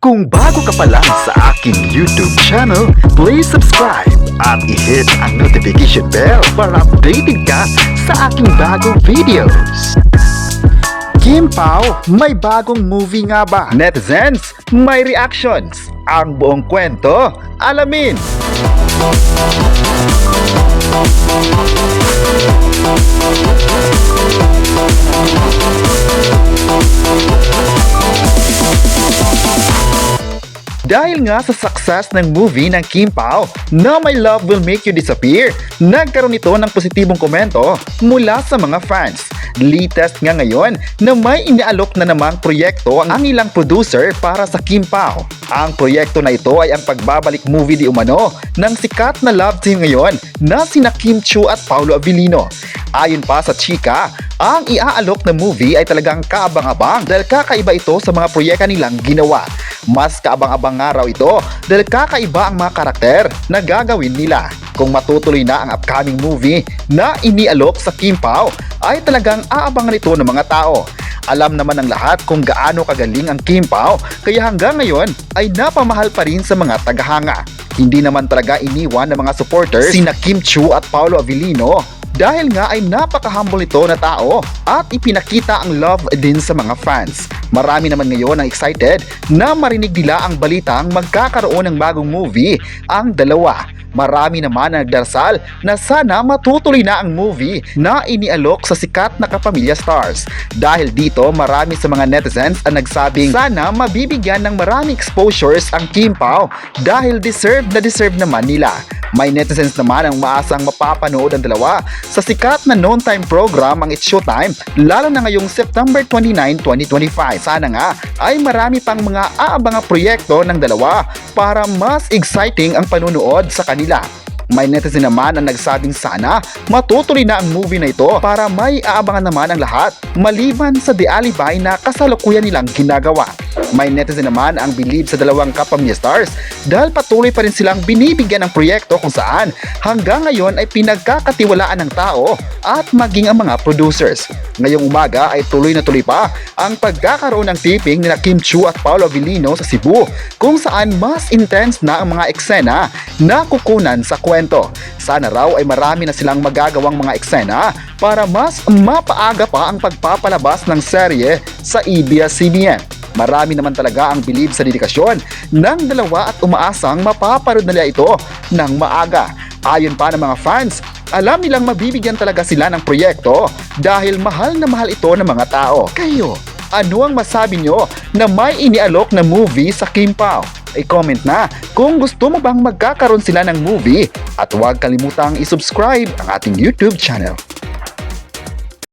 Kung bago ka pa lang sa aking YouTube channel, please subscribe at i-hit ang notification bell para updated ka sa aking bagong videos. Kim Pao, may bagong movie nga ba? Netizens, may reactions. Ang buong kwento, alamin! Dahil nga sa success ng movie ng Kim Pao na My Love Will Make You Disappear, nagkaroon ito ng positibong komento mula sa mga fans. Latest nga ngayon na may inialok na namang proyekto ang ilang producer para sa Kim Pao. Ang proyekto na ito ay ang pagbabalik movie di umano ng sikat na love team ngayon na sina Kim Chiu at Paolo Avellino. Ayon pa sa chika, ang iaalok na movie ay talagang kaabang-abang dahil kakaiba ito sa mga proyekta nilang ginawa. Mas kaabang-abang nga raw ito dahil kakaiba ang mga karakter na gagawin nila. Kung matutuloy na ang upcoming movie na inialok sa Kim Pao, ay talagang aabangan ito ng mga tao. Alam naman ng lahat kung gaano kagaling ang Kim Pao, kaya hanggang ngayon ay napamahal pa rin sa mga tagahanga. Hindi naman talaga iniwan ng mga supporters sina Kim Chiu at Paolo Avellino dahil nga ay napaka-humble ito na tao at ipinakita ang love din sa mga fans. Marami naman ngayon ang excited na marinig nila ang balitang magkakaroon ng bagong movie ang dalawa. Marami naman ang nagdarasal na sana matutuloy na ang movie na inialok sa sikat na kapamilya stars. Dahil dito marami sa mga netizens ang nagsabing sana mabibigyan ng marami exposures ang Kim Pao dahil deserve naman nila. May netizens naman ang maasang mapapanood ang dalawa sa sikat na noon time program ang It's Showtime lalo na ngayong September 29, 2025. Sana nga ay marami pang mga aabangang proyekto ng dalawa para mas exciting ang panunood sa kanila. May netizen naman ang nagsabing sana matutuloy na ang movie na ito para may aabangan naman ang lahat maliban sa The Alibay na kasalukuyan nilang ginagawa. May netizen naman ang believe sa dalawang kapamilya stars dahil patuloy pa rin silang binibigyan ng proyekto kung saan hanggang ngayon ay pinagkakatiwalaan ng tao at maging ang mga producers. Ngayong umaga ay tuloy na tuloy pa ang pagkakaroon ng taping nila Kim Chiu at Paolo Avellino sa Cebu kung saan mas intense na ang mga eksena na kukunan sa kwento. Sana raw ay marami na silang magagawang mga eksena para mas mapaaga pa ang pagpapalabas ng serye sa ABS-CBN. Marami naman talaga ang believe sa dedikasyon ng dalawa at umaasang mapaparod nila ito ng maaga. Ayon pa ng mga fans, alam nilang mabibigyan talaga sila ng proyekto dahil mahal na mahal ito ng mga tao. Kayo, ano ang masabi nyo na may inialok na movie sa Kim Pao? I-comment na kung gusto mo bang magkakaroon sila ng movie at huwag kalimutang i-subscribe ang ating YouTube channel.